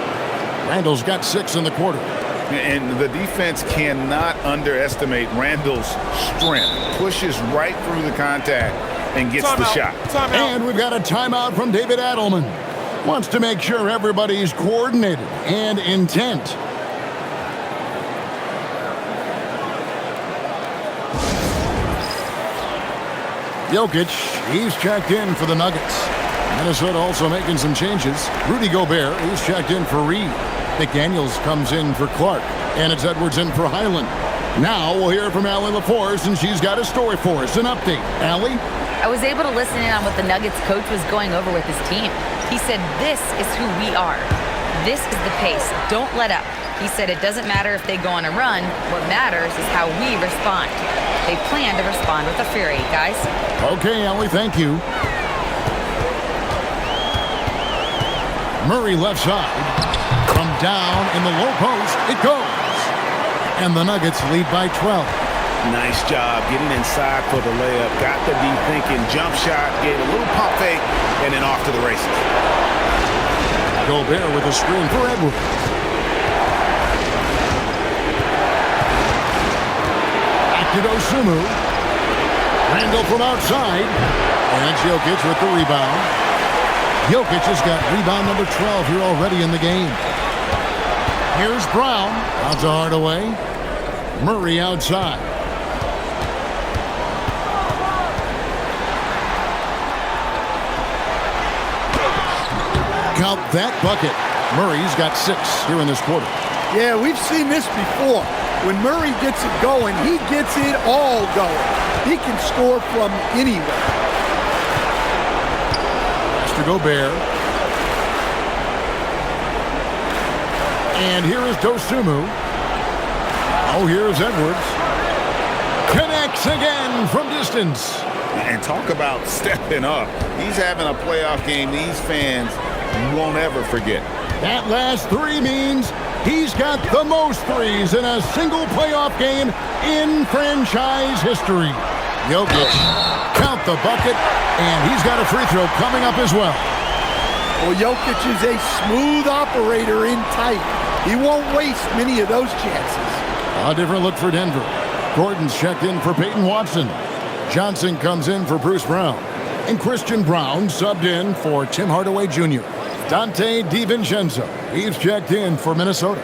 Randall's got 6 in the quarter. And the defense cannot underestimate Randall's strength. Pushes right through the contact and gets the shot. And we've got a timeout from David Adelman. Wants to make sure everybody's coordinated and intent. Jokic, he's checked in for the Nuggets. Minnesota also making some changes. Rudy Gobert, he's checked in for Reed. McDaniels comes in for Clark. And it's Edwards in for Highland. Now we'll hear from Allie LaForce, and she's got a story for us. An update. Allie? I was able to listen in on what the Nuggets coach was going over with his team. He said, this is who we are. This is the pace. Don't let up. He said it doesn't matter if they go on a run. What matters is how we respond. They plan to respond with a fury, guys. Okay, Allie, thank you. Murray left side. From down in the low post, it goes. And the Nuggets lead by 12. Nice job getting inside for the layup. Got the deep thinking jump shot, gave a little pump fake, and then off to the races. Gobert with a screen for Edwards. Back to Dosunmu. Randall from outside. And Jokic with the rebound. Jokic has got rebound number 12 here already in the game. Here's Brown. Out to Hardaway. Murray outside. Count that bucket. Murray's got 6 here in this quarter. Yeah, we've seen this before. When Murray gets it going, he gets it all going. He can score from anywhere. Mr. Gobert. And here is Dosunmu. Oh, here's Edwards. Connects again from distance. And talk about stepping up. He's having a playoff game these fans won't ever forget. That last 3 means he's got the most threes in a single playoff game in franchise history. Jokic, count the bucket, and he's got a free throw coming up as well. Well, Jokic is a smooth operator in tight. He won't waste many of those chances. A different look for Denver. Gordon's checked in for Peyton Watson. Johnson comes in for Bruce Brown. And Christian Brown subbed in for Tim Hardaway Jr. Dante DiVincenzo, he's checked in for Minnesota.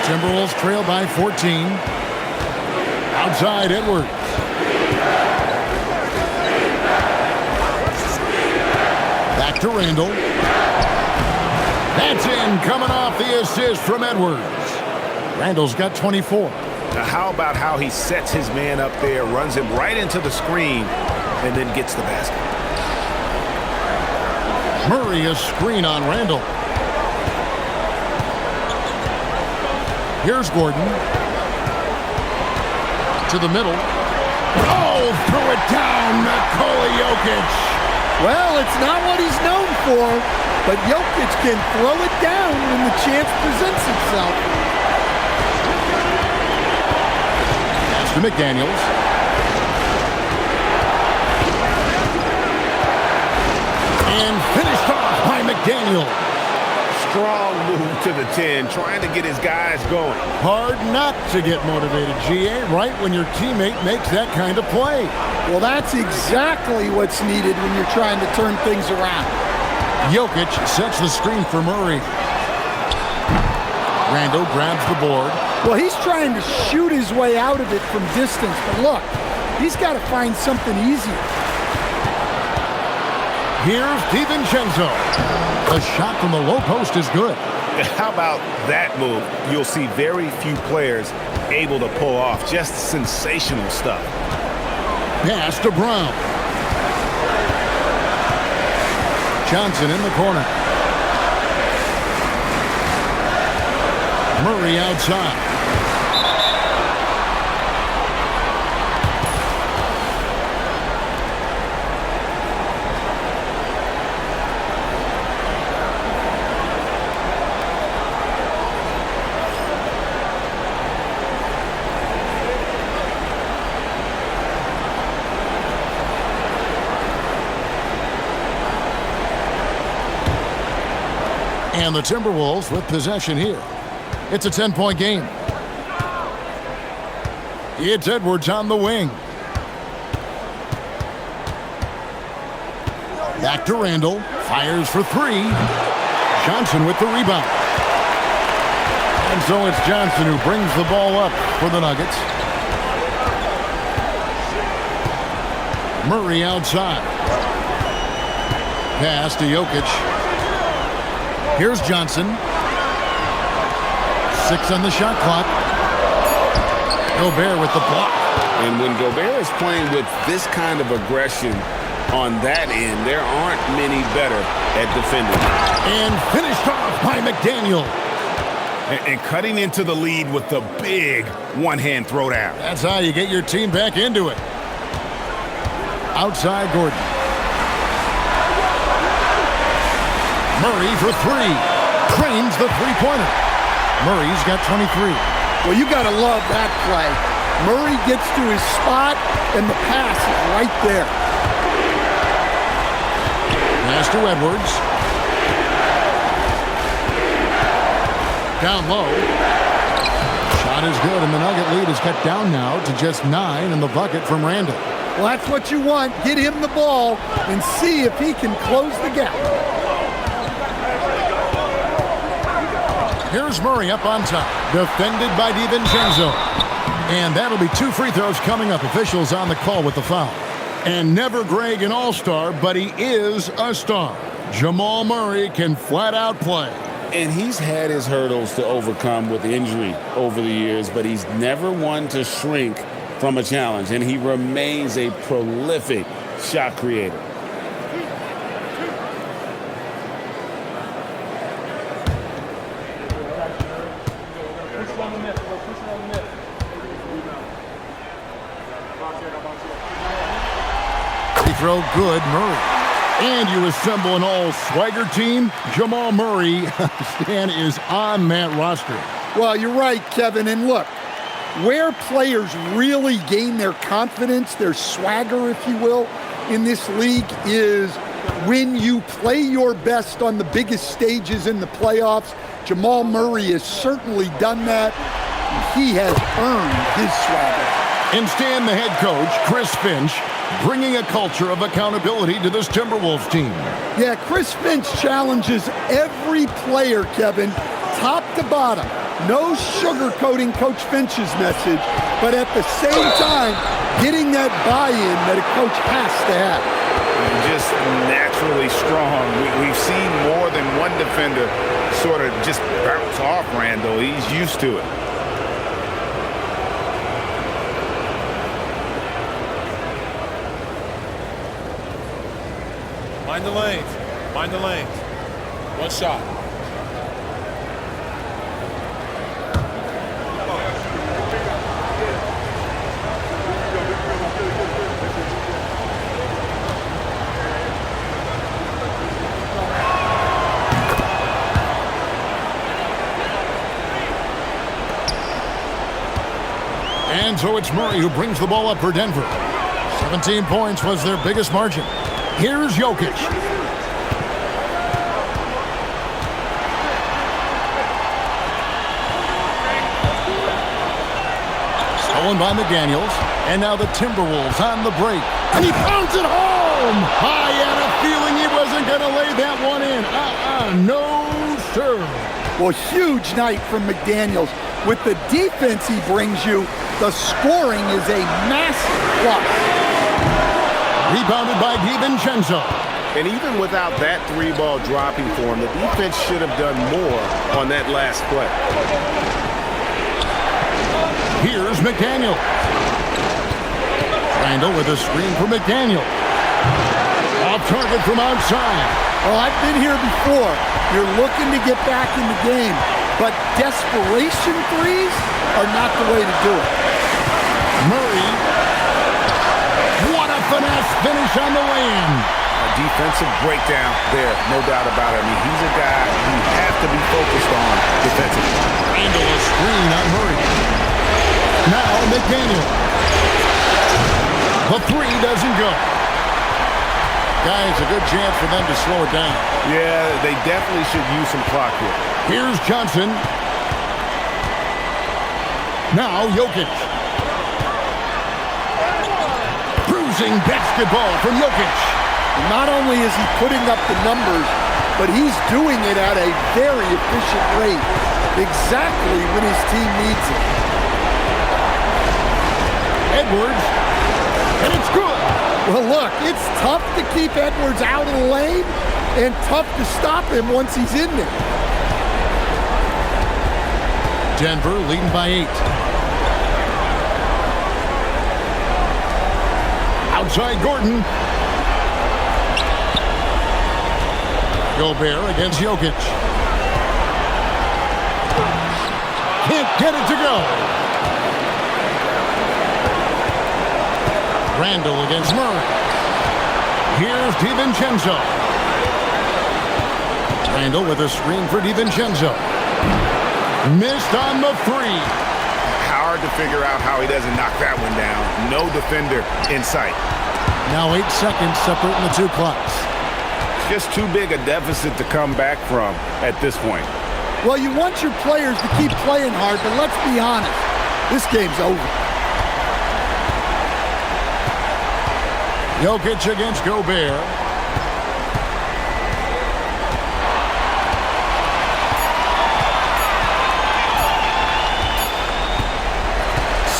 Timberwolves trail by 14. Outside, Edwards. Back to Randall. That's in, coming off the assist from Edwards. Randall's got 24. Now how about how he sets his man up there, runs him right into the screen, and then gets the basket. Murray a screen on Randall. Here's Gordon. To the middle. Oh, threw it down, Nikola Jokic. Well, it's not what he's known for, but Jokic can throw it down when the chance presents itself. Pass to McDaniels. And finished off by McDaniels. Strong move to the 10, trying to get his guys going. Hard not to get motivated, GA, right when your teammate makes that kind of play. Well, that's exactly what's needed when you're trying to turn things around. Jokic sets the screen for Murray. Randall grabs the board. Well, he's trying to shoot his way out of it from distance, but look, he's got to find something easier. Here's DiVincenzo. The shot from the low post is good. How about that move? You'll see very few players able to pull off just sensational stuff. Pass to Brown. Johnson in the corner. Murray outside. And the Timberwolves with possession here. It's a 10-point game. It's Edwards on the wing. Back to Randall. Fires for three. Johnson with the rebound. And so it's Johnson who brings the ball up for the Nuggets. Murray outside. Pass to Jokic. Here's Johnson. 6 on the shot clock. Gobert with the block. And when Gobert is playing with this kind of aggression on that end, there aren't many better at defending. And finished off by McDaniel. And cutting into the lead with the big one-hand throwdown. That's how you get your team back into it. Outside Gordon. Murray for three. Cranes the three-pointer. Murray's got 23. Well, you got to love that play. Murray gets to his spot, and the pass is right there. Pass to Edwards. Down low. Shot is good, and the Nugget lead is cut down now to just 9 in the bucket from Randall. Well, that's what you want. Get him the ball and see if he can close the gap. Here's Murray up on top. Defended by DiVincenzo. And that'll be 2 free throws coming up. Officials on the call with the foul. And never Greg an all-star, but he is a star. Jamal Murray can flat out play. And he's had his hurdles to overcome with injury over the years, but he's never one to shrink from a challenge. And he remains a prolific shot creator. Throw good, Murray. And you assemble an all-swagger team. Jamal Murray, Stan, is on that roster. Well, you're right, Kevin. And look, where players really gain their confidence, their swagger, if you will, in this league is when you play your best on the biggest stages in the playoffs. Jamal Murray has certainly done that. He has earned his swagger. And Stan, the head coach, Chris Finch, bringing a culture of accountability to this Timberwolves team. Yeah, Chris Finch challenges every player, Kevin, top to bottom. No sugarcoating Coach Finch's message, but at the same time, getting that buy-in that a coach has to have. Just naturally strong. We've seen more than one defender sort of just bounce off Randall. He's used to it. Mind the lanes. Mind the lanes. One shot. And so it's Murray who brings the ball up for Denver. 17 points was their biggest margin. Here's Jokic. Stolen by McDaniels. And now the Timberwolves on the break. And he pounds it home! I had a feeling he wasn't going to lay that one in. No, sir. Well, huge night from McDaniels. With the defense he brings you, the scoring is a massive plus. Rebounded by DiVincenzo. And even without that three-ball dropping for him, the defense should have done more on that last play. Here's McDaniel. Randall with a screen for McDaniel. Off target from outside. Well, I've been here before. You're looking to get back in the game, but desperation threes are not the way to do it. Murray. What a finesse finish on the lay-in. A defensive breakdown there, no doubt about it. I mean, he's a guy you have to be focused on defensively. Randall a screen on Murray. Now McDaniel. The three doesn't go. Guys, a good chance for them to slow it down. Yeah, they definitely should use some clock here. Here's Johnson. Now Jokic. Bruising basketball from Jokic. Not only is he putting up the numbers, but he's doing it at a very efficient rate, exactly when his team needs it. Edwards, and it's good. Well, look, it's tough to keep Edwards out of the lane and tough to stop him once he's in there. Denver leading by 8. Outside Gordon. Gobert against Jokic. Can't get it to go. Randall against Murray. Here's DiVincenzo. Randall with a screen for DiVincenzo. Missed on the three. Hard to figure out how he doesn't knock that one down. No defender in sight. Now 8 seconds separating the two clocks. Just too big a deficit to come back from at this point. Well, you want your players to keep playing hard, but let's be honest. This game's over. Jokic against Gobert.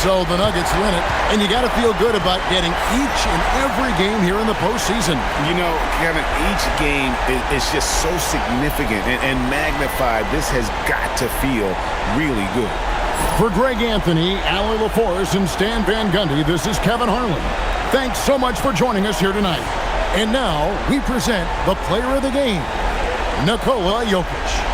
So the Nuggets win it, and you got to feel good about getting each and every game here in the postseason. You know, Kevin, each game is just so significant and magnified. This has got to feel really good. For Greg Anthony, Allie LaForce, and Stan Van Gundy, this is Kevin Harlan. Thanks so much for joining us here tonight. And now we present the player of the game, Nikola Jokic.